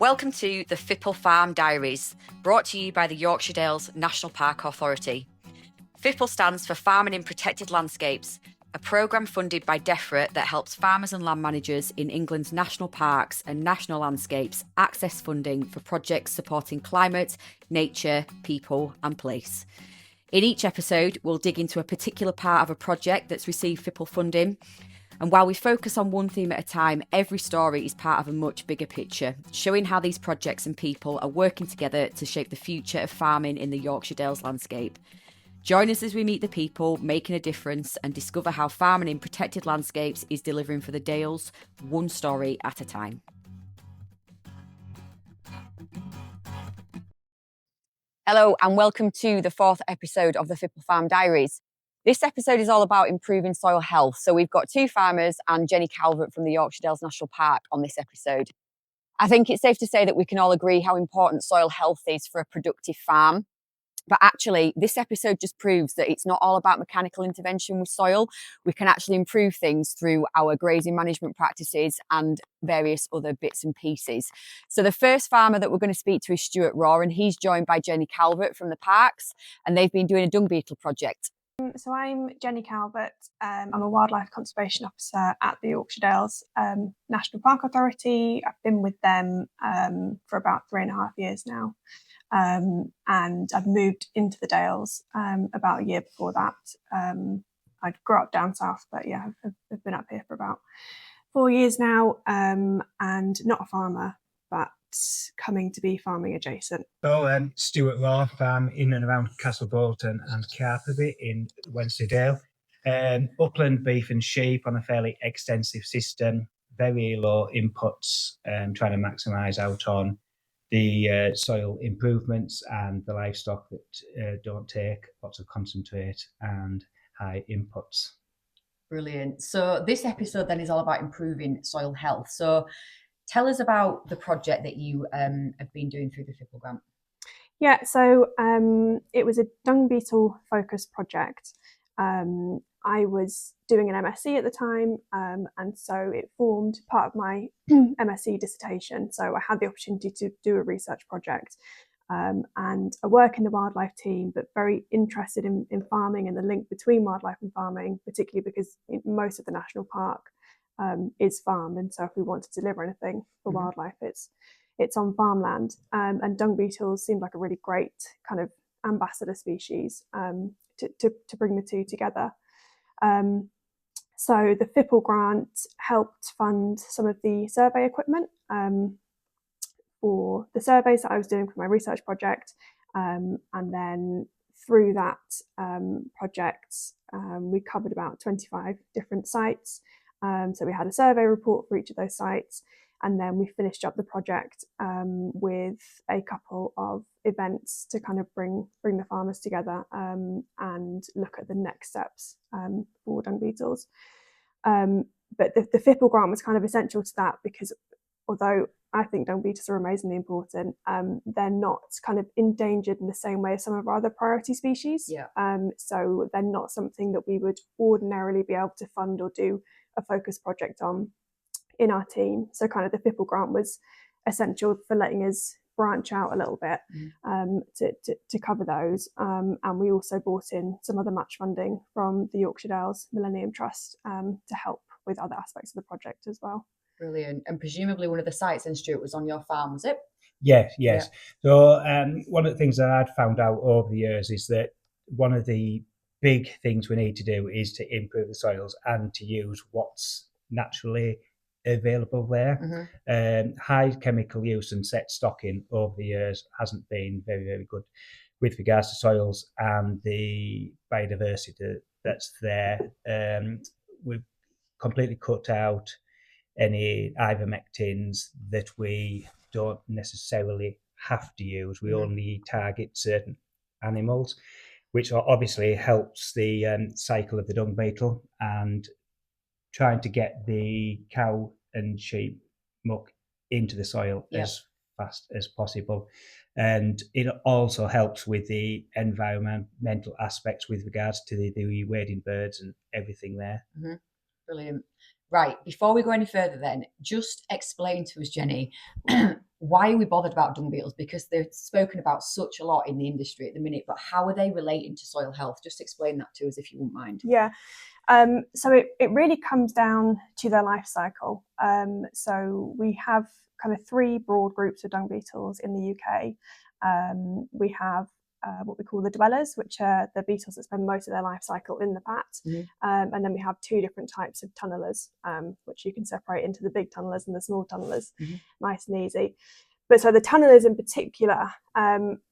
Welcome to the FiPL Farm Diaries, brought to you by the Yorkshire Dales National Park Authority. FiPL stands for Farming in Protected Landscapes, a programme funded by Defra that helps farmers and land managers in England's national parks and national landscapes access funding for projects supporting climate, nature, people and place. In each episode, we'll dig into a particular part of a project that's received FiPL funding. And while we focus on one theme at a time, every story is part of a much bigger picture, showing how these projects and people are working together to shape the future of farming in the Yorkshire Dales landscape. Join us as we meet the people making a difference and discover how farming in protected landscapes is delivering for the Dales, one story at a time. Hello and welcome to the fourth episode of the FiPL Farm Diaries. This episode is all about improving soil health. So we've got two farmers and Jenny Calvert from the Yorkshire Dales National Park on this episode. I think it's safe to say that we can all agree how important soil health is for a productive farm. But actually, this episode just proves that it's not all about mechanical intervention with soil. We can actually improve things through our grazing management practices and various other bits and pieces. So the first farmer that we're going to speak to is Stuart Raw, and he's joined by Jenny Calvert from the parks, and they've been doing a dung beetle project. So I'm Jenny Calvert. I'm a wildlife conservation officer at the Yorkshire Dales National Park Authority. I've been with them for about 3.5 years now. And I've moved into the Dales about a year before that. I grew up down south, but yeah, I've been up here for about 4 years now, and not a farmer, but coming to be farming adjacent. So Stuart Raw, farm in and around Castle Bolton and Carperby in Wensleydale. Upland beef and sheep on a fairly extensive system, very low inputs, trying to maximise out on the soil improvements and the livestock that don't take lots of concentrate and high inputs. Brilliant. So this episode then is all about improving soil health. So tell us about the project that you have been doing through the FiPL grant. Yeah, so it was a dung beetle focused project. I was doing an MSc at the time, and so it formed part of my MSc dissertation. So I had the opportunity to do a research project, and I work in the wildlife team, but very interested in farming and the link between wildlife and farming, particularly because most of the national park is farmed, and so if we want to deliver anything for wildlife, it's on farmland. And dung beetles seemed like a really great kind of ambassador species to bring the two together. So the FiPL grant helped fund some of the survey equipment for the surveys that I was doing for my research project, and then through that project we covered about 25 different sites. So we had a survey report for each of those sites, and then we finished up the project with a couple of events to kind of bring the farmers together and look at the next steps for dung beetles. But the FiPL grant was kind of essential to that, because although I think dung beetles are amazingly important, they're not kind of endangered in the same way as some of our other priority species. Yeah. So they're not something that we would ordinarily be able to fund or do a focus project on in our team. So kind of the FiPL grant was essential for letting us branch out a little bit to cover those. And we also brought in some other match funding from the Yorkshire Dales Millennium Trust to help with other aspects of the project as well. Brilliant. And presumably one of the sites in Stuart was on your farm, was it? Yes. Yeah. So one of the things that I'd found out over the years is that one of the big things we need to do is to improve the soils and to use what's naturally available there. High chemical use and set stocking over the years hasn't been very, very good with regards to soils and the biodiversity that's there. We've completely cut out any ivermectins that we don't necessarily have to use. We only target certain animals, which obviously helps the cycle of the dung beetle and trying to get the cow and sheep muck into the soil as fast as possible. And it also helps with the environmental aspects with regards to the wading birds and everything there. Brilliant. Right, before we go any further then, just explain to us, Jenny, why are we bothered about dung beetles? Because they're spoken about such a lot in the industry at the minute, but how are they relating to soil health? Just explain that to us if you wouldn't mind. Yeah. So it really comes down to their life cycle. So we have kind of three broad groups of dung beetles in the UK. We have what we call the dwellers, which are the beetles that spend most of their life cycle in the pat. And then we have two different types of tunnelers, which you can separate into the big tunnelers and the small tunnelers, nice and easy. But so the tunnelers in particular,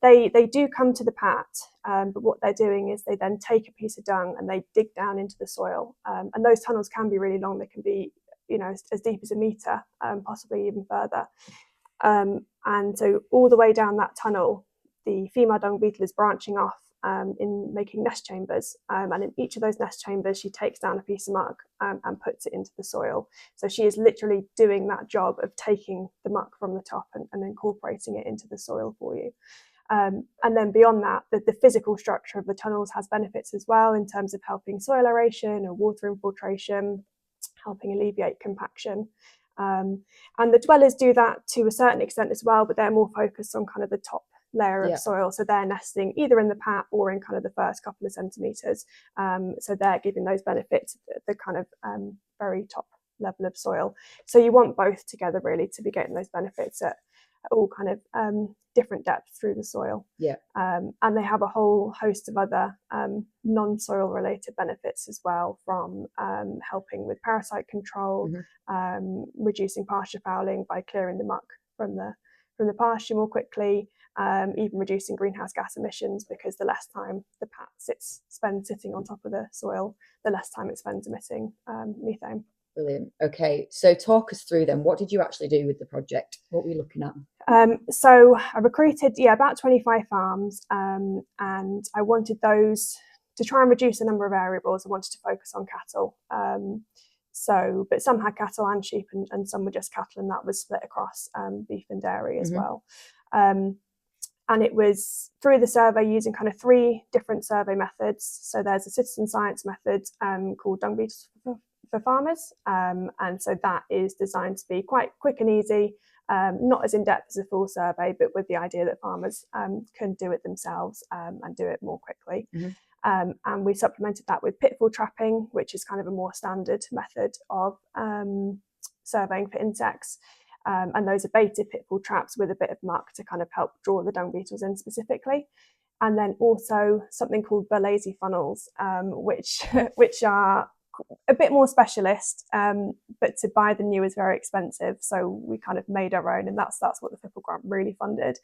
they do come to the pat, but what they're doing is they then take a piece of dung and they dig down into the soil. And those tunnels can be really long. They can be, as deep as a metre, possibly even further. And so all the way down that tunnel, the female dung beetle is branching off in making nest chambers. And in each of those nest chambers, she takes down a piece of muck and puts it into the soil. So she is literally doing that job of taking the muck from the top and incorporating it into the soil for you. And then beyond that, the physical structure of the tunnels has benefits as well in terms of helping soil aeration or water infiltration, helping alleviate compaction. And the dwellers do that to a certain extent as well, but they're more focused on kind of the top layer of soil. So they're nesting either in the pat or in kind of the first couple of centimetres. So they're giving those benefits at the kind of very top level of soil. So you want both together really to be getting those benefits at all kind of different depths through the soil. And they have a whole host of other non-soil related benefits as well, from helping with parasite control, reducing pasture fouling by clearing the muck from the pasture more quickly, even reducing greenhouse gas emissions, because the less time the pat spends sitting on top of the soil, the less time it spends emitting methane. Brilliant. Okay, so talk us through then. What did you actually do with the project? What were you looking at? So I recruited, about 25 farms, and I wanted those to try and reduce the number of variables. I wanted to focus on cattle. But some had cattle and sheep, and some were just cattle, and that was split across beef and dairy as well. And it was through the survey using kind of three different survey methods. So there's a citizen science method called Dung Beetles for Farmers. And so that is designed to be quite quick and easy, not as in-depth as a full survey, but with the idea that farmers can do it themselves and do it more quickly. And we supplemented that with pitfall trapping, which is kind of a more standard method of surveying for insects. And those are baited pitfall traps with a bit of muck to kind of help draw the dung beetles in specifically. And then also something called Berlazy funnels, which are a bit more specialist, but to buy them new is very expensive. So we kind of made our own, and that's what the FiPL grant really funded.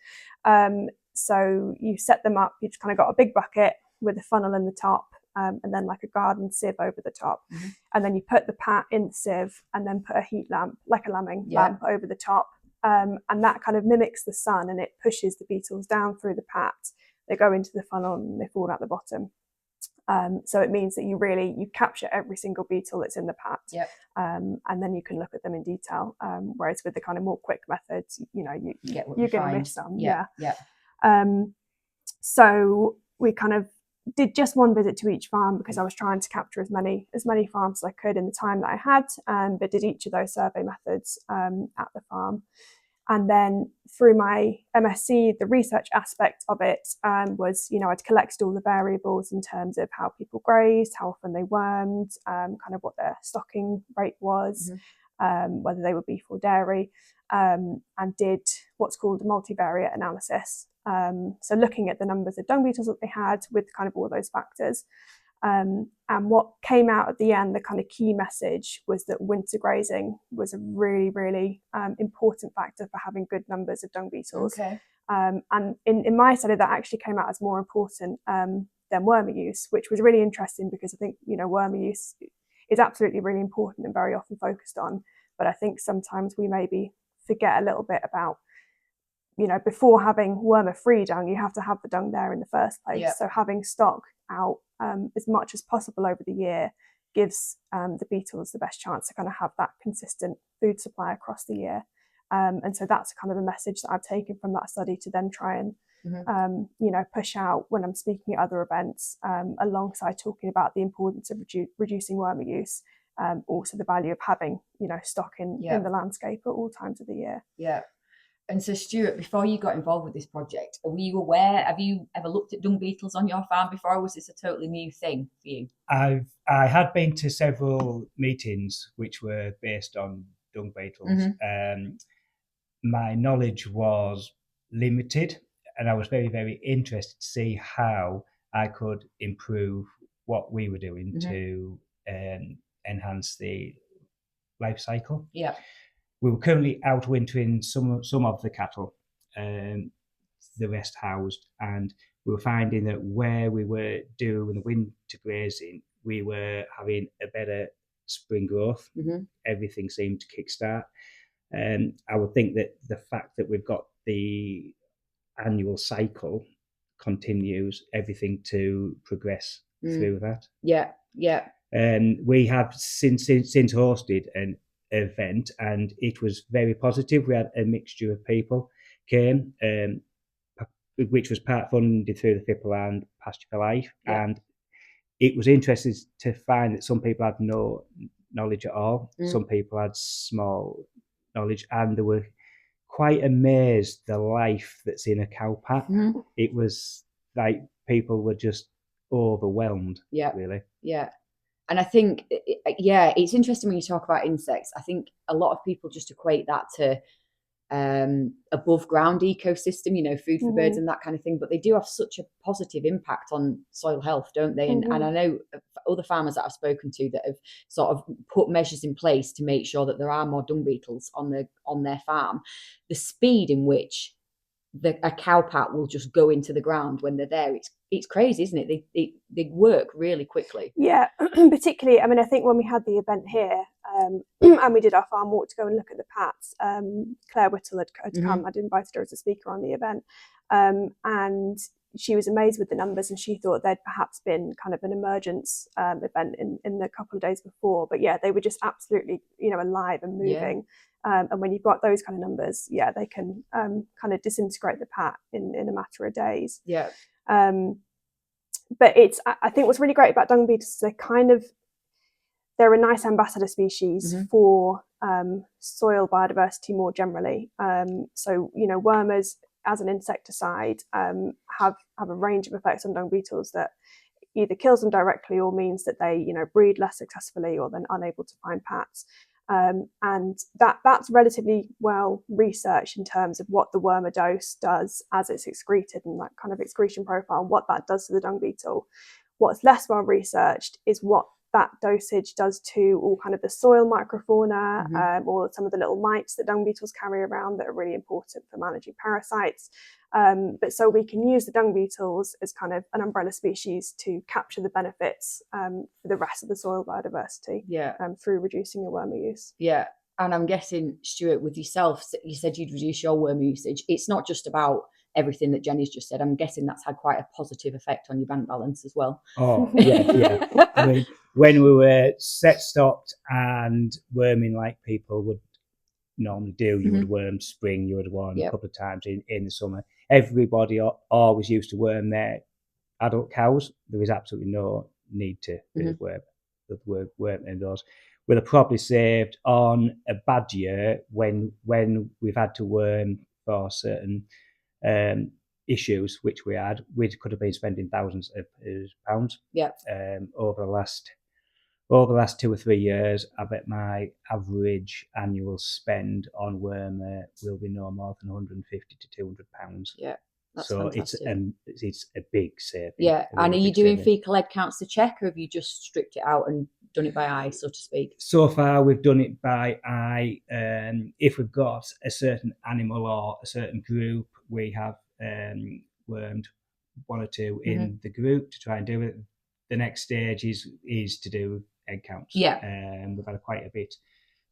So you set them up, you've kind of got a big bucket with a funnel in the top, and then like a garden sieve over the top. And then you put the pat in the sieve and then put a heat lamp, like a lambing lamp, over the top. And that kind of mimics the sun, and it pushes the beetles down through the pat. They go into the funnel and they fall out the bottom. So it means that you capture every single beetle that's in the pat, and then you can look at them in detail. Whereas with the kind of more quick methods, you're going to miss some. So we kind of did just one visit to each farm because I was trying to capture as many farms as I could in the time that I had, but did each of those survey methods at the farm. And then through my MSc, the research aspect of it was, I'd collected all the variables in terms of how people grazed, how often they wormed, kind of what their stocking rate was, whether they were beef or dairy, and did what's called a multivariate analysis. So looking at the numbers of dung beetles that they had with kind of all those factors. And what came out at the end, the kind of key message was that winter grazing was a really, really important factor for having good numbers of dung beetles. And in my study, that actually came out as more important than wormer use, which was really interesting because I think, wormer use is absolutely really important and very often focused on. But I think sometimes we maybe forget a little bit about, before having wormer-free dung, you have to have the dung there in the first place. So having stock out as much as possible over the year gives the beetles the best chance to kind of have that consistent food supply across the year. And so that's kind of a message that I've taken from that study to then try and push out when I'm speaking at other events, alongside talking about the importance of reducing wormer use, also the value of having stock in the landscape at all times of the year. And so, Stuart, before you got involved with this project, were you aware? Have you ever looked at dung beetles on your farm before? Or was this a totally new thing for you? I had been to several meetings which were based on dung beetles. My knowledge was limited, and I was very, very interested to see how I could improve what we were doing to enhance the life cycle. Yeah. We were currently out wintering some of the cattle, the rest housed, and we were finding that where we were doing the winter grazing, we were having a better spring growth. Everything seemed to kickstart. I would think that the fact that we've got the annual cycle continues everything to progress through that. Yeah, yeah. We have since hosted an event, and it was very positive. We had a mixture of people came, which was part funded through the FiPL and Pasture for Life, and it was interesting to find that some people had no knowledge at all. Some people had small knowledge, and they were quite amazed the life that's in a cow pat. It was like people were just overwhelmed. Really. Yeah. And I think, it's interesting when you talk about insects. I think a lot of people just equate that to above ground ecosystem, food for birds and that kind of thing. But they do have such a positive impact on soil health, don't they? And I know other farmers that I've spoken to that have sort of put measures in place to make sure that there are more dung beetles on their farm. The speed in which a cow pat will just go into the ground when they're there, it's crazy, isn't it? They work really quickly. Yeah, particularly, I mean, I think when we had the event here, and we did our farm walk to go and look at the pats, Claire Whittle had come. I'd invited her as a speaker on the event, and she was amazed with the numbers, and she thought there'd perhaps been kind of an emergence event in the couple of days before. But yeah, they were just absolutely, alive and moving. And when you've got those kind of numbers, they can kind of disintegrate the pat in a matter of days. Yeah. But I think what's really great about dung beetles is they're a nice ambassador species for soil biodiversity more generally. So, wormers as an insecticide have a range of effects on dung beetles that either kills them directly or means that they, breed less successfully or then unable to find pats. And that's relatively well researched in terms of what the wormer dose does as it's excreted and that kind of excretion profile, and what that does to the dung beetle. What's less well researched is what that dosage does to all kind of the soil microfauna, or some of the little mites that dung beetles carry around that are really important for managing parasites. But so we can use the dung beetles as kind of an umbrella species to capture the benefits for the rest of the soil biodiversity through reducing your wormer use. Yeah. And I'm guessing, Stuart, with yourself, you said you'd reduce your worm usage. It's not just about everything that Jenny's just said. I'm guessing that's had quite a positive effect on your bank balance as well. Oh, yeah. I mean, when we were stocked and worming like people would normally do, you would worm spring, you would worm a couple of times in the summer. Everybody always used to worm their adult cows. There was absolutely no need to worm in those. We'd have probably saved on a bad year when we've had to worm for certain issues which we could have been spending thousands of pounds. Over the last 2 or 3 years, I bet my average annual spend on wormer will be no more than 150 to 200 pounds. Yeah, that's so fantastic. It's a big saving. Yeah, and are you doing fecal head counts to check, or have you just stripped it out and done it by eye, so to speak? So far, we've done it by eye. If we've got a certain animal or a certain group, we have wormed 1 or 2 in the group to try and do it. The next stage is to do egg counts. We've had quite a bit.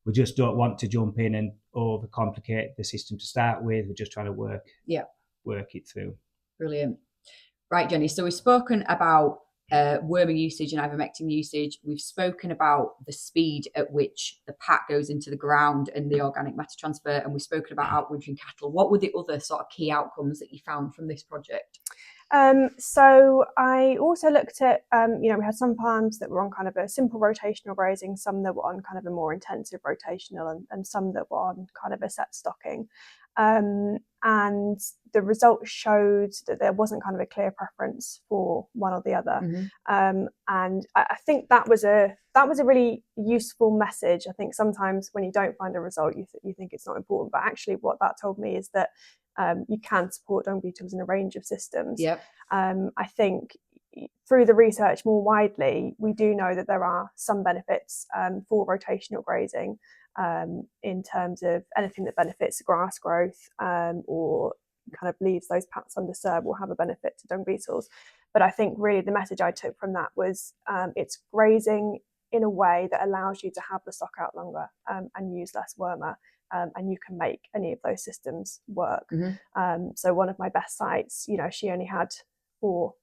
We just don't want to jump in and overcomplicate the system to start with. We're just trying to work it through. Brilliant. Right, Jenny. So we've spoken about wormer usage and ivermectin usage. We've spoken about the speed at which the pat goes into the ground and the organic matter transfer, and we've spoken about outwintering cattle. What were the other sort of key outcomes that you found from this project? So I also looked at, we had some farms that were on kind of a simple rotational grazing, some that were on kind of a more intensive rotational, and some that were on kind of a set stocking. And the results showed that there wasn't kind of a clear preference for one or the other. And I think that was a really useful message. I think sometimes when you don't find a result, you think it's not important, but actually what that told me is that you can support dung beetles in a range of systems. I think through the research more widely, we do know that there are some benefits for rotational grazing, in terms of anything that benefits grass growth, or kind of leaves those pats undisturbed will have a benefit to dung beetles. But I think really the message I took from that was it's grazing in a way that allows you to have the stock out longer, and use less wormer, and you can make any of those systems work. So one of my best sites, she only had four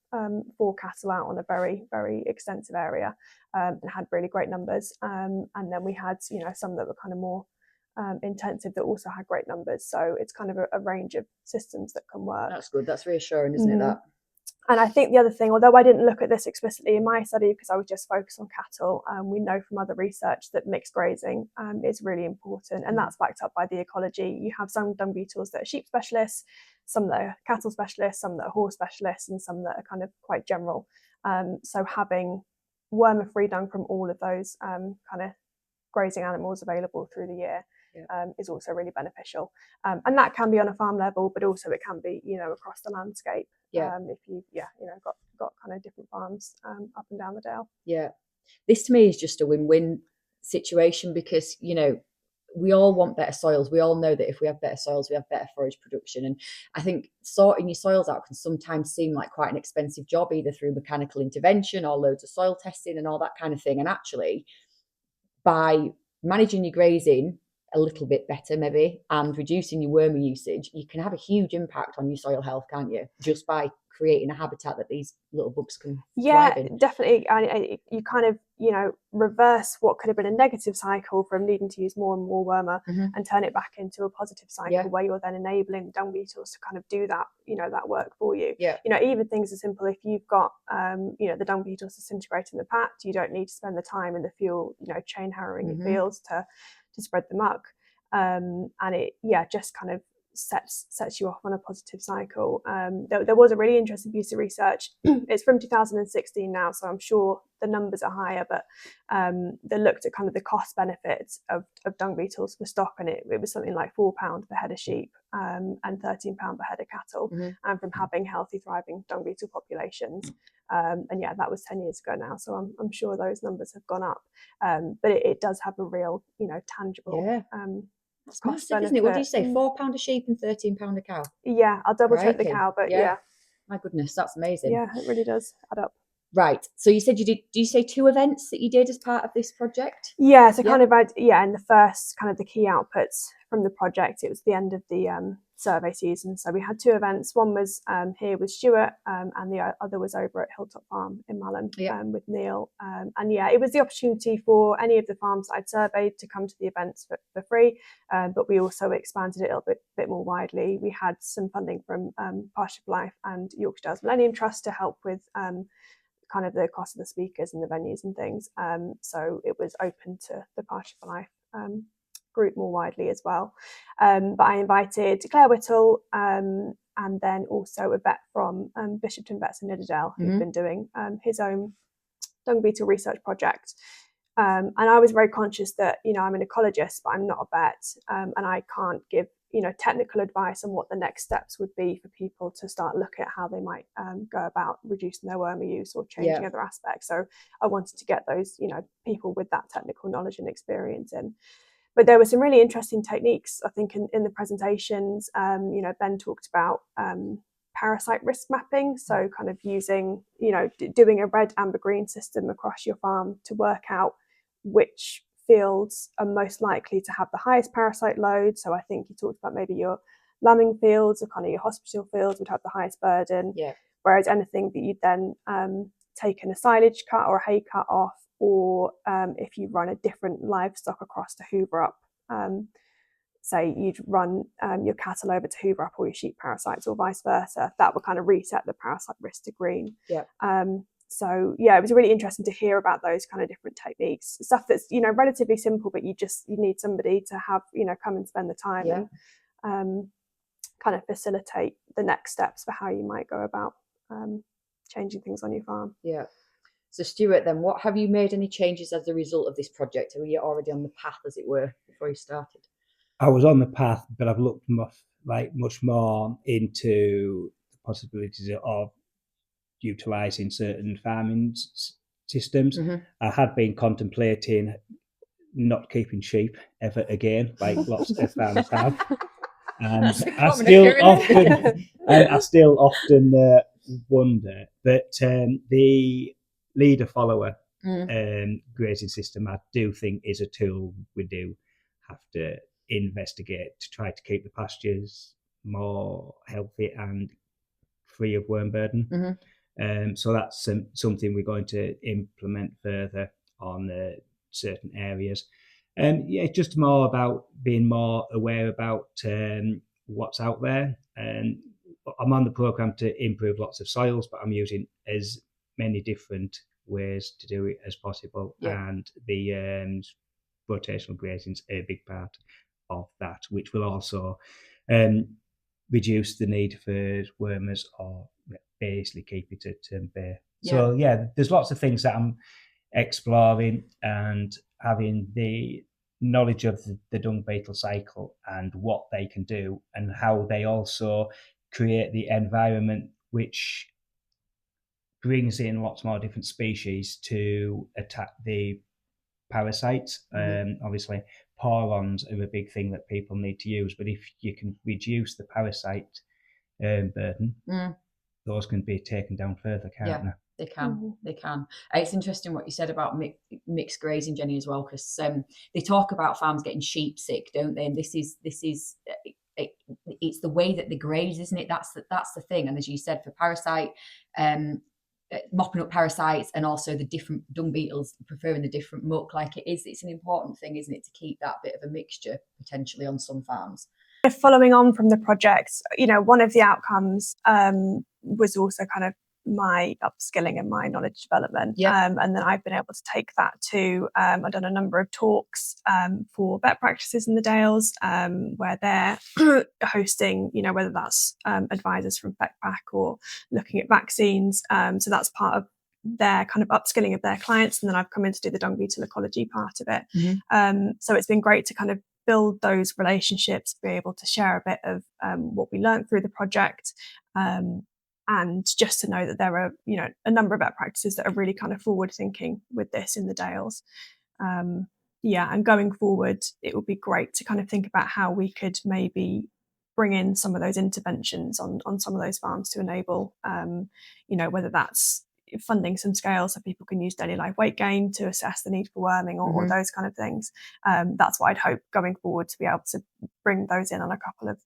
cattle out on a very, very extensive area, and had really great numbers. And then we had, some that were kind of more intensive that also had great numbers. So it's kind of a range of systems that can work. That's good. That's reassuring, isn't it? That. And I think the other thing, although I didn't look at this explicitly in my study because I was just focused on cattle, we know from other research that mixed grazing is really important, and that's backed up by the ecology. You have some dung beetles that are sheep specialists, some that are cattle specialists, some that are horse specialists, and some that are kind of quite general. So having wormer-free dung from all of those kind of grazing animals available through the year is also really beneficial. And that can be on a farm level, but also it can be, across the landscape. If you've got kind of different farms up and down the Dale. This to me is just a win-win situation because we all want better soils. We all know that if we have better soils, we have better forage production. And I think sorting your soils out can sometimes seem like quite an expensive job, either through mechanical intervention or loads of soil testing and all that kind of thing. And actually, by managing your grazing a little bit better maybe and reducing your wormer usage, you can have a huge impact on your soil health, can't you, just by creating a habitat that these little bugs can thrive in. Definitely. You kind of reverse what could have been a negative cycle from needing to use more and more wormer, and turn it back into a positive cycle where you're then enabling dung beetles to kind of do that that work for you. Even things as simple, if you've got the dung beetles disintegrating the pat, you don't need to spend the time in the field chain harrowing your fields to spread the muck, and it just kind of sets you off on a positive cycle. There was a really interesting piece of research. It's from 2016 now, so I'm sure the numbers are higher, but they looked at kind of the cost benefits of dung beetles for stock, and it was something like £4 per head of sheep, and £13 per head of cattle, and from having healthy, thriving dung beetle populations. And that was 10 years ago now, so I'm sure those numbers have gone up. But it does have a real, tangible. That's massive, isn't it? What do you say? £4 a sheep and £13 a cow? Yeah, I'll double check the cow, but yeah. My goodness, that's amazing. Yeah, it really does add up. Right. So you said you did you say 2 events that you did as part of this project? Yeah, so kind of, in the first kind of the key outputs from the project, it was the end of the survey season. So we had 2 events. One was here with Stuart, and the other was over at Hilltop Farm in Malham with Neil. And it was the opportunity for any of the farms that I'd surveyed to come to the events for free, but we also expanded it a little bit more widely. We had some funding from Pasture for Life and Yorkshire Dales Millennium Trust to help with kind of the cost of the speakers and the venues and things. So it was open to the Pasture for Life group more widely as well. But I invited Claire Whittle, and then also a vet from Bishopton Vets in Nidderdale, who'd been doing his own dung beetle research project. And I was very conscious that, I'm an ecologist, but I'm not a vet, and I can't give technical advice on what the next steps would be for people to start looking at how they might go about reducing their wormer use or changing other aspects. So I wanted to get those, people with that technical knowledge and experience in. But there were some really interesting techniques, I think, in the presentations. Ben talked about parasite risk mapping. So kind of using, doing a red, amber, green system across your farm to work out which fields are most likely to have the highest parasite load. So I think you talked about maybe your lambing fields or kind of your hospital fields would have the highest burden. Whereas anything that you'd then taken a silage cut or a hay cut off, or if you run a different livestock across to hoover up, say you'd run your cattle over to hoover up all your sheep parasites or vice versa, that would kind of reset the parasite risk to green. So it was really interesting to hear about those kind of different techniques, stuff that's relatively simple, but you need somebody to have come and spend the time kind of facilitate the next steps for how you might go about changing things on your farm. Yeah. So Stuart, then what have you made any changes as a result of this project? Or were you already on the path, as it were, before you started? I was on the path, but I've looked much more into the possibilities of utilising certain farming systems. Mm-hmm. I had been contemplating not keeping sheep ever again, like lots of farmers have. And I still often wonder that the leader follower grazing system, I do think, is a tool we do have to investigate to try to keep the pastures more healthy and free of worm burden. Mm-hmm. So that's something we're going to implement further on certain areas. Yeah, it's just more about being more aware about what's out there. And I'm on the program to improve lots of soils, but I'm using as many different ways to do it as possible. Yeah. And the rotational grazing is a big part of that, which will also reduce the need for wormers or basically keep it at bay. Yeah. So yeah, there's lots of things that I'm exploring, and having the knowledge of the dung beetle cycle and what they can do and how they also create the environment which brings in lots more different species to attack the parasites. Obviously porons are a big thing that people need to use, but if you can reduce the parasite burden, those can be taken down further, can't they? They can. They can. It's interesting what you said about mixed grazing, Jenny, as well, because they talk about farms getting sheep sick, don't they? And this is it's the way that they graze, isn't it? That's the thing. And as you said, for parasite, mopping up parasites, and also the different dung beetles preferring the different muck, like it's an important thing, isn't it, to keep that bit of a mixture potentially on some farms. Following on from the project, one of the outcomes was also kind of my upskilling and my knowledge development. And then I've been able to take that to, I've done a number of talks for vet practices in the Dales, where they're hosting, whether that's advisors from FiPL or looking at vaccines. So that's part of their kind of upskilling of their clients. And then I've come in to do the dung beetle ecology part of it. So it's been great to kind of build those relationships, be able to share a bit of what we learned through the project, and just to know that there are, a number of vet practices that are really kind of forward thinking with this in the Dales. And going forward, it would be great to kind of think about how we could maybe bring in some of those interventions on some of those farms to enable, whether that's funding some scales so people can use daily live weight gain to assess the need for worming or those kind of things. That's what I'd hope going forward, to be able to bring those in on a couple of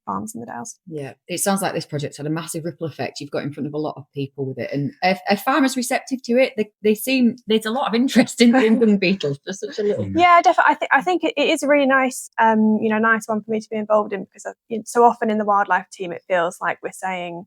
farms in the Dales. Yeah, it sounds like this project's had a massive ripple effect. You've got in front of a lot of people with it, and are farmers receptive to it? They seem, there's a lot of interest in dung beetles for such a little. Yeah, definitely. I think it is a really nice, nice one for me to be involved in, because so often in the wildlife team it feels like we're saying,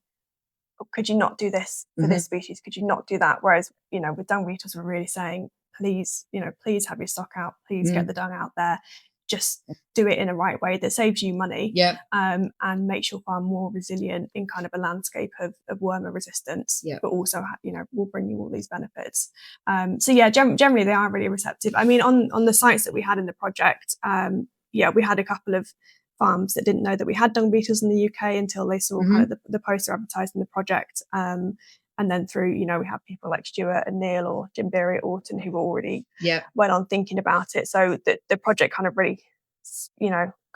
could you not do this for this species? Could you not do that? Whereas, with dung beetles, we're really saying, please, please have your stock out. Please get the dung out there. Just do it in a right way that saves you money. And makes your farm more resilient in kind of a landscape of wormer resistance. But also, will bring you all these benefits. Generally they are really receptive. I mean, on the sites that we had in the project, we had a couple of farms that didn't know that we had dung beetles in the UK until they saw kind of the poster advertising the project. And then through, we have people like Stuart and Neil or Jim Beery at Orton who were already went on thinking about it. So the project kind of really,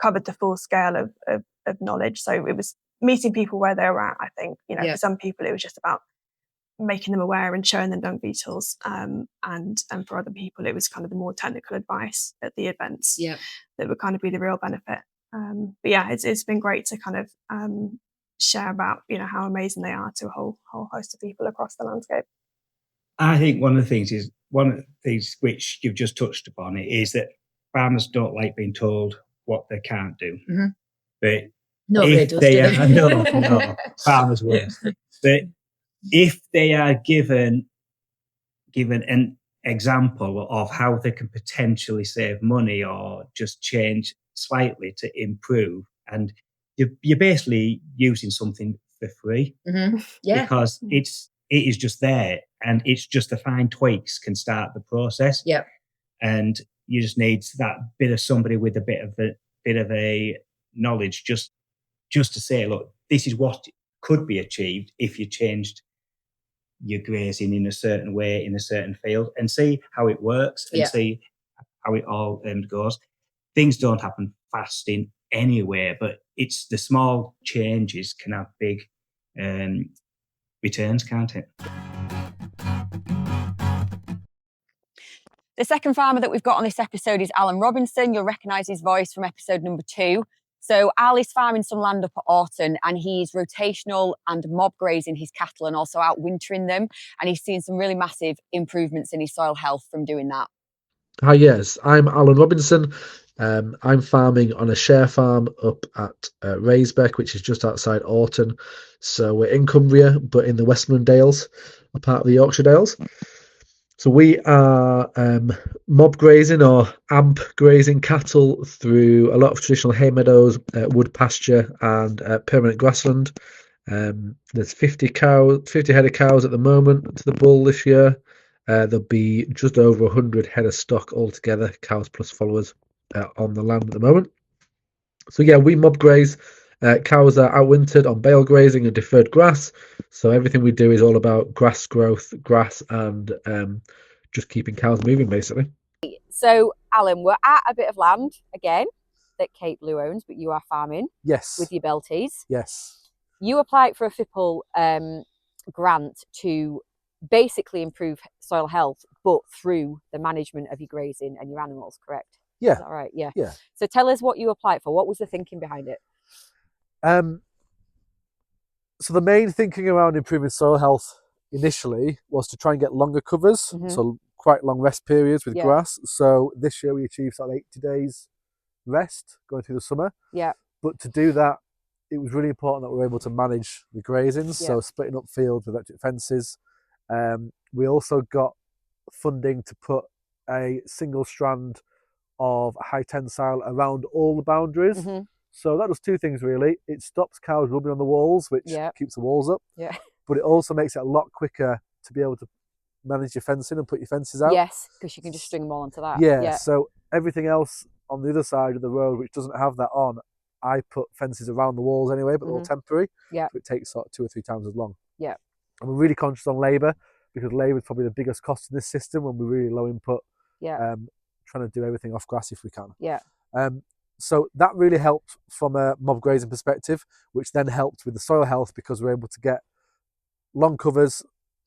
covered the full scale of knowledge. So it was meeting people where they were at, I think. For some people it was just about making them aware and showing them dung beetles. And for other people it was kind of the more technical advice at the events that would kind of be the real benefit. It's been great to kind of share about how amazing they are to a whole host of people across the landscape. I think one of the things which you've just touched upon it is that farmers don't like being told what they can't do. But nobody does. No, farmers won't. But if they are given an example of how they can potentially save money or just change slightly to improve, and you're basically using something for free Yeah. because it is just there, and it's just the fine tweaks can start the process. Yep. And you just need that bit of somebody with a bit of a knowledge just to say, look, this is what could be achieved if you changed your grazing in a certain way in a certain field, and see how it works and see how it all goes. Things don't happen fast in anywhere, but it's the small changes can have big returns, can't it? The second farmer that we've got on this episode is Alan Robinson. You'll recognise his voice from episode number 2. So Al is farming some land up at Orton, and he's rotational and mob grazing his cattle and also out wintering them. And he's seen some really massive improvements in his soil health from doing that. Hi, yes, I'm Alan Robinson. I'm farming on a share farm up at Raisbeck, which is just outside Orton. So we're in Cumbria, but in the Westmoreland Dales, a part of the Yorkshire Dales. So we are mob grazing or AMP grazing cattle through a lot of traditional hay meadows, wood pasture and permanent grassland. There's 50 head of cows at the moment to the bull this year. There'll be just over 100 head of stock altogether, cows plus followers, on the land at the moment. So yeah, we mob graze. Cows are outwintered on bale grazing and deferred grass. So everything we do is all about grass growth, grass, and just keeping cows moving, basically. So, Alan, we're at a bit of land again that Kate Blue owns, but you are farming. Yes. With your Belties. Yes. You applied for a FiPL grant to basically improve soil health, but through the management of your grazing and your animals, correct? Yeah. Is that right? Yeah. Yeah. So tell us what you applied for. What was the thinking behind it? So the main thinking around improving soil health initially was to try and get longer covers, so quite long rest periods with grass. So this year we achieved sort of 80 days rest going through the summer. Yeah. But to do that, it was really important that we were able to manage the grazings, so splitting up fields with electric fences. We also got funding to put a single strand of high tensile around all the boundaries. So that does two things really. It stops cows rubbing on the walls, which keeps the walls up. Yeah. But it also makes it a lot quicker to be able to manage your fencing and put your fences out. Yes, because you can just string them all onto that. Yeah. So everything else on the other side of the road, which doesn't have that on, I put fences around the walls anyway, but they're all temporary. Yeah. So it takes sort of 2 or 3 times as long. Yeah. And we're really conscious on labour, because labour is probably the biggest cost in this system when we're really low input. Yeah. Trying to do everything off grass if we can. Yeah. So that really helped from a mob grazing perspective, which then helped with the soil health because we're able to get long covers,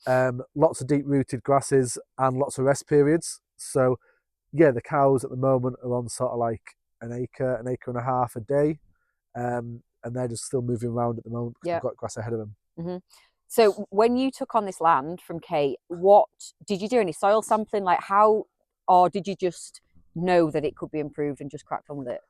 lots of deep-rooted grasses and lots of rest periods. So yeah, the cows at the moment are on sort of like an acre and a half a day, and they're just still moving around at the moment because we've got grass ahead of them. So when you took on this land from Kate, what did you do? Any soil sampling? Like how, or did you just know that it could be improved and just cracked on with it?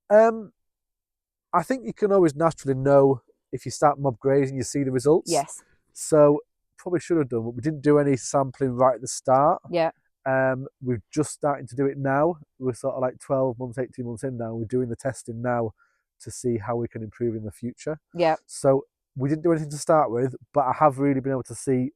I think you can always naturally know if you start mob grazing, you see the results. Yes. So probably should have done, but we didn't do any sampling right at the start. Yeah. We're just starting to do it now. We're sort of like 12 months, 18 months in now. We're doing the testing now to see how we can improve in the future. Yeah. So we didn't do anything to start with, but I have really been able to see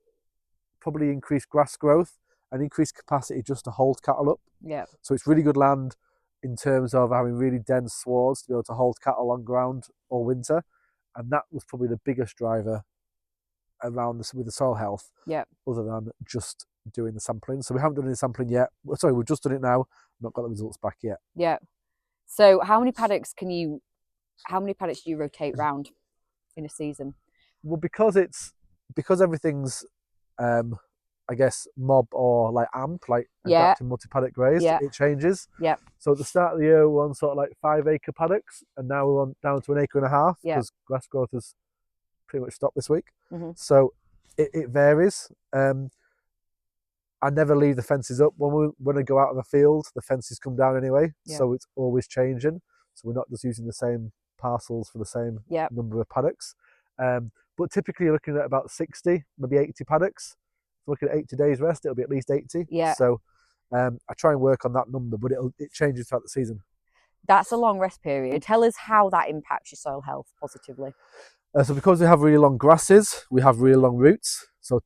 probably increased grass growth and increased capacity just to hold cattle up. Yeah. So it's really good land in terms of having really dense swards to be able to hold cattle on ground all winter. And that was probably the biggest driver around this with the soil health. Yeah. Other than just doing the sampling. So we haven't done any sampling yet. Sorry, we've just done it now. Not got the results back yet. Yeah. So how many paddocks do you rotate round in a season? Well, because everything's I guess mob or like AMP, like adapting multi-paddock grazed, it changes. Yeah. So at the start of the year we're on sort of like 5 acre paddocks, and now we're on down to 1.5 acres because grass growth has pretty much stopped this week. So it varies. I never leave the fences up. When I go out of the field, the fences come down anyway. Yeah. So it's always changing. So we're not just using the same parcels for the same number of paddocks. But typically you're looking at about 60, maybe 80 paddocks. If we're looking at 80 days rest, it'll be at least 80. Yeah. So I try and work on that number, but it changes throughout the season. That's a long rest period. Tell us how that impacts your soil health positively. So because we have really long grasses, we have really long roots. So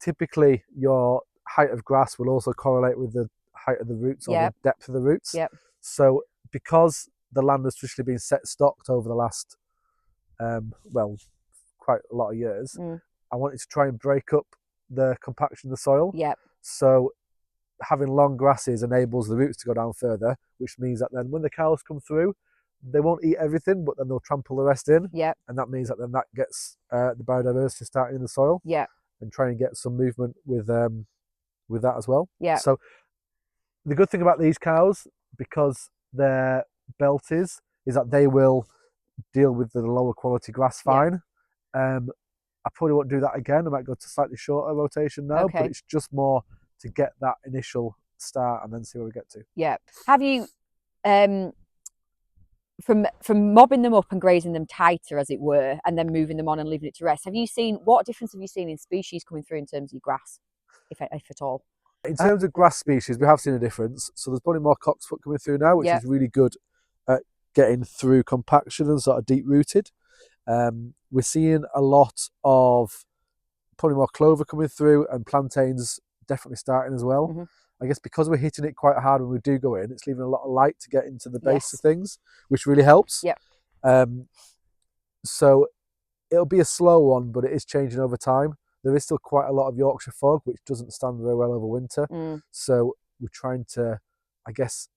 typically your height of grass will also correlate with the height of the roots or the depth of the roots. Yep. So because the land has traditionally been set stocked over the last, quite a lot of years, I wanted to try and break up the compaction of the soil. Yep. So having long grasses enables the roots to go down further, which means that then when the cows come through, they won't eat everything, but then they'll trample the rest in. Yep. And that means that then that gets the biodiversity starting in the soil. Yep. And try and get some movement with that as well. Yeah. So the good thing about these cows, because they're belties, is that they will deal with the lower quality grass fine. I probably won't do that again. I might go to slightly shorter rotation now, but it's just more to get that initial start and then see where we get to. Yeah. Have you from mobbing them up and grazing them tighter, as it were, and then moving them on and leaving it to rest, what difference have you seen in species coming through in terms of your grass, if at all? In terms of grass species, we have seen a difference. So there's probably more cocksfoot coming through now, which is really good at getting through compaction and sort of deep rooted. We're seeing a lot of probably more clover coming through, and plantains definitely starting as well. I guess because we're hitting it quite hard when we do go in, it's leaving a lot of light to get into the base of things, which really helps. So it'll be a slow one, but it is changing over time. There is still quite a lot of Yorkshire fog, which doesn't stand very well over winter. So we're trying to, I guess,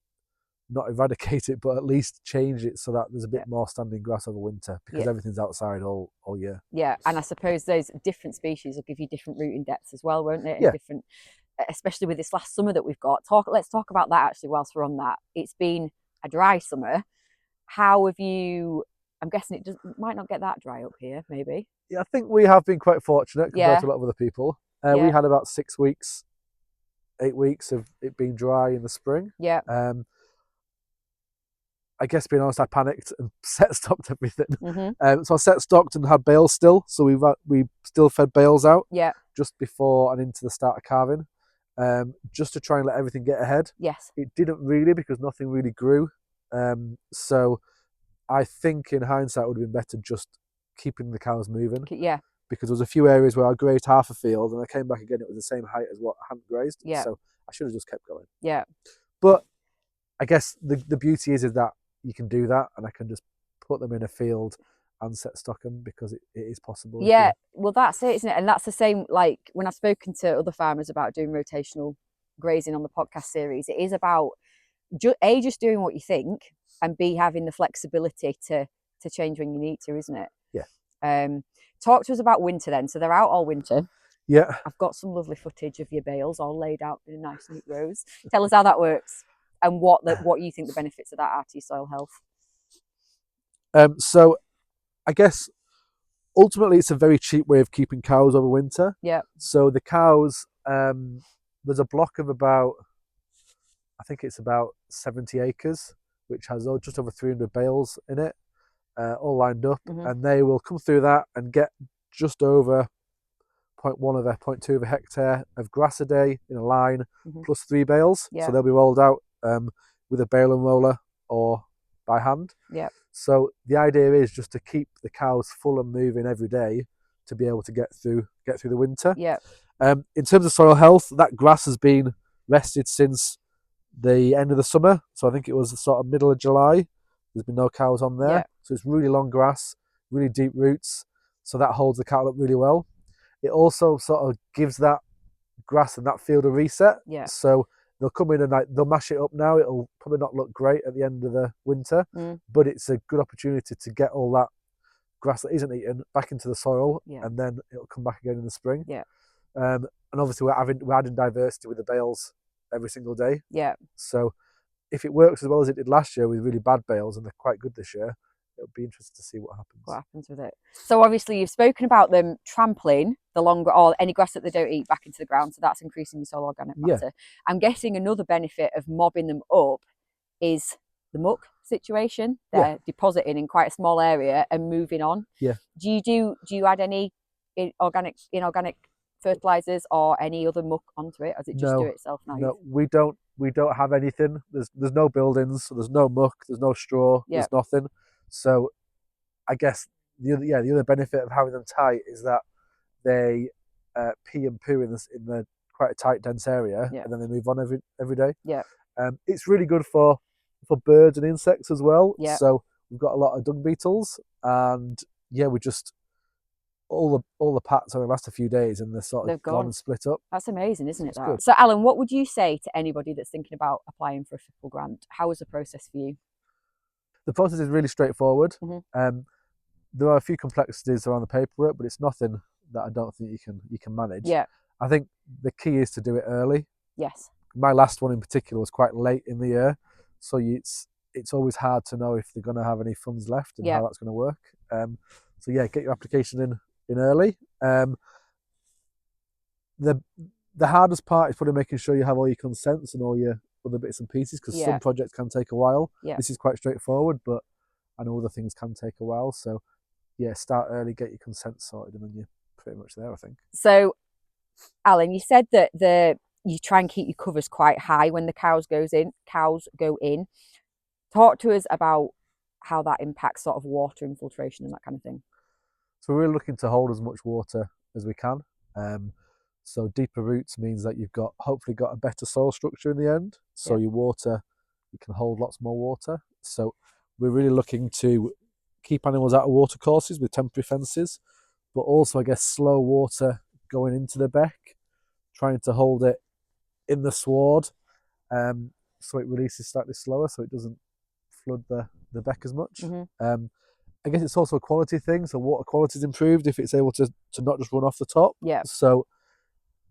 not eradicate it, but at least change it so that there's a bit more standing grass over winter, because everything's outside all year. Yeah, and I suppose those different species will give you different rooting depths as well, won't they? And different, especially with this last summer that we've got. Let's talk about that actually whilst we're on that. It's been a dry summer. How have you? I'm guessing it might not get that dry up here, maybe. Yeah, I think we have been quite fortunate compared to a lot of other people. We had about 6 weeks, 8 weeks of it being dry in the spring. I guess, being honest, I panicked and set stocked everything. So I set stocked and had bales still. So we still fed bales out just before and into the start of calving, just to try and let everything get ahead. It didn't really, because nothing really grew. So I think in hindsight it would have been better just keeping the cows moving. Because there was a few areas where I grazed half a field and I came back again, it was the same height as what I hadn't grazed. So I should have just kept going. But I guess the beauty is that you can do that, and I can just put them in a field and set stock them, because it is possible. Well, that's it, isn't it? And that's the same, like when I've spoken to other farmers about doing rotational grazing on the podcast series, it is about just doing what you think, and B, having the flexibility to change when you need to, isn't it? Talk to us about winter then. So they're out all winter. I've got some lovely footage of your bales all laid out in a nice neat rows. Tell us how that works, and what you think the benefits of that are to your soil health. So I guess ultimately it's a very cheap way of keeping cows over winter. So the cows, there's a block of about, I think it's about 70 acres, which has just over 300 bales in it, all lined up, and they will come through that and get just over 0.2 of a hectare of grass a day in a line, plus 3 bales. So they'll be rolled out with a bale and roller or by hand. So the idea is just to keep the cows full and moving every day to be able to get through the winter. In terms of soil health, that grass has been rested since the end of the summer. So I think it was the sort of middle of July. There's been no cows on there. So it's really long grass, really deep roots. So that holds the cattle up really well. It also sort of gives that grass and that field a reset. So they'll come in and they'll mash it up now. It'll probably not look great at the end of the winter, but it's a good opportunity to get all that grass that isn't eaten back into the soil, and then it'll come back again in the spring. And obviously we're adding diversity with the bales every single day. So if it works as well as it did last year with really bad bales, and they're quite good this year, it'll be interesting to see what happens with it. So obviously you've spoken about them trampling the longer, or any grass that they don't eat, back into the ground, so that's increasing your soil organic matter. I'm guessing another benefit of mobbing them up is the muck situation. They're depositing in quite a small area and moving on. Do you add any inorganic fertilizers or any other muck onto it, or does it just do it itself now? No, we don't we don't have anything. There's no buildings, so there's no muck, there's no straw, Yeah. there's nothing. So I guess the other benefit of having them tight is that they pee and poo in the quite a tight, dense area, Yeah. and then they move on every day. Yeah. It's really good for birds and insects as well. Yeah. So we've got a lot of dung beetles, and yeah, we just all the pats only last a few days, and they're sort of They've gone gone. and split up. That's amazing, isn't it? It's That? good. So, Alan, what would you say to anybody that's thinking about applying for a FiPL grant? How was the process for you? The process is really straightforward. Mhm. There are a few complexities around the paperwork, but it's nothing that I don't think you can manage. Yeah. I think the key is to do it early. Yes. My last one in particular was quite late in the year, so it's always hard to know if they're going to have any funds left and Yeah. how that's going to work. So yeah, get your application in early. The hardest part is probably making sure you have all your consents and all your other bits and pieces, because Yeah. some projects can take a while. Yeah. This is quite straightforward, but I know other things can take a while. So yeah, start early, get your consent sorted, and then you're pretty much there, I think. So, Alan, you said that you try and keep your covers quite high when the cows go in. Talk to us about how that impacts sort of water infiltration and that kind of thing. So we're really looking to hold as much water as we can. So deeper roots means that you've hopefully got a better soil structure in the end. So Yeah. your water, you can hold lots more water. So we're really looking to keep animals out of water courses with temporary fences, but also, I guess, slow water going into the beck, trying to hold it in the sward, so it releases slightly slower, so it doesn't flood the beck as much. Mhm. I guess it's also a quality thing, so water quality is improved if it's able to not just run off the top. Yeah. So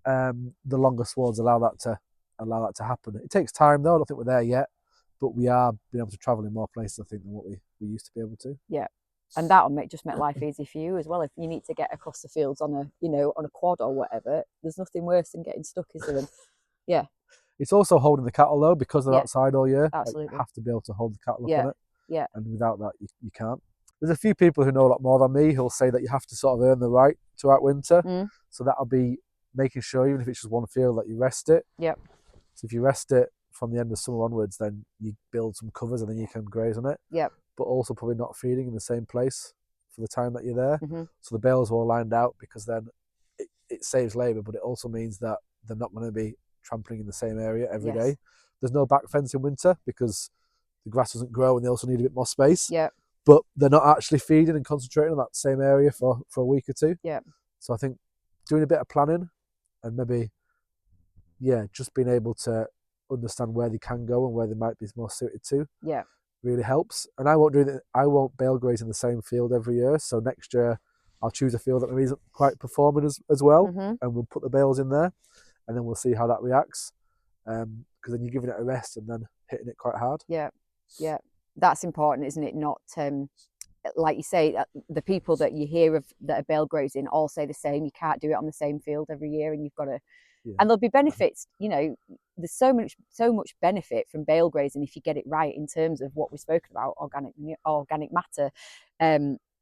the longer swards allow that to happen. It takes time though. I don't think we're there yet, but we are being able to travel in more places, I think, than what we used to be able to. Yeah. And that'll just make life easy for you as well. If you need to get across the fields on a quad or whatever, there's nothing worse than getting stuck, is there? And yeah. It's also holding the cattle though, because they're Yeah. outside all year. Absolutely. Like, you have to be able to hold the cattle up Yeah. on it. Yeah. And without that, you can't. There's a few people who know a lot more than me who'll say that you have to sort of earn the right to outwinter. Mm. So that'll be making sure, even if it's just one field, that you rest it. Yep. So if you rest it from the end of summer onwards, then you build some covers and then you can graze on it. Yep. But also probably not feeding in the same place for the time that you're there. Mm-hmm. So the bales are all lined out, because then it saves labour, but it also means that they're not going to be trampling in the same area every day. There's no back fence in winter because the grass doesn't grow and they also need a bit more space. Yeah. But they're not actually feeding and concentrating on that same area for a week or two. Yeah. So I think doing a bit of planning and maybe, just being able to understand where they can go and where they might be more suited to. Yeah. Really helps. And I won't bale graze in the same field every year. So next year I'll choose a field that maybe isn't quite performing as well, Mm-hmm. and we'll put the bales in there, and then we'll see how that reacts. Because then you're giving it a rest and then hitting it quite hard. Yeah. Yeah. That's important, isn't it? Not like you say, the people that you hear of that are bale grazing all say the same. You can't do it on the same field every year, and you've got to. Yeah. And there'll be benefits. There's so much benefit from bale grazing if you get it right in terms of what we've spoken about, organic matter,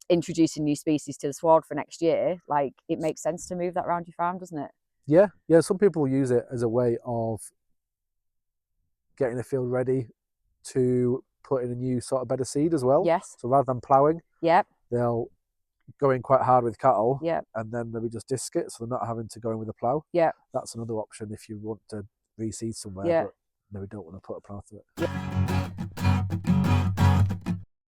introducing new species to the sward for next year. Like, it makes sense to move that around your farm, doesn't it? Yeah. Some people use it as a way of getting a field ready to put in a new sort of bed of seed as well. Yes. So rather than ploughing, they'll go in quite hard with cattle, and then maybe just disc it, so they're not having to go in with a plough. Yeah. That's another option if you want to reseed somewhere, but maybe don't want to put a plough through it.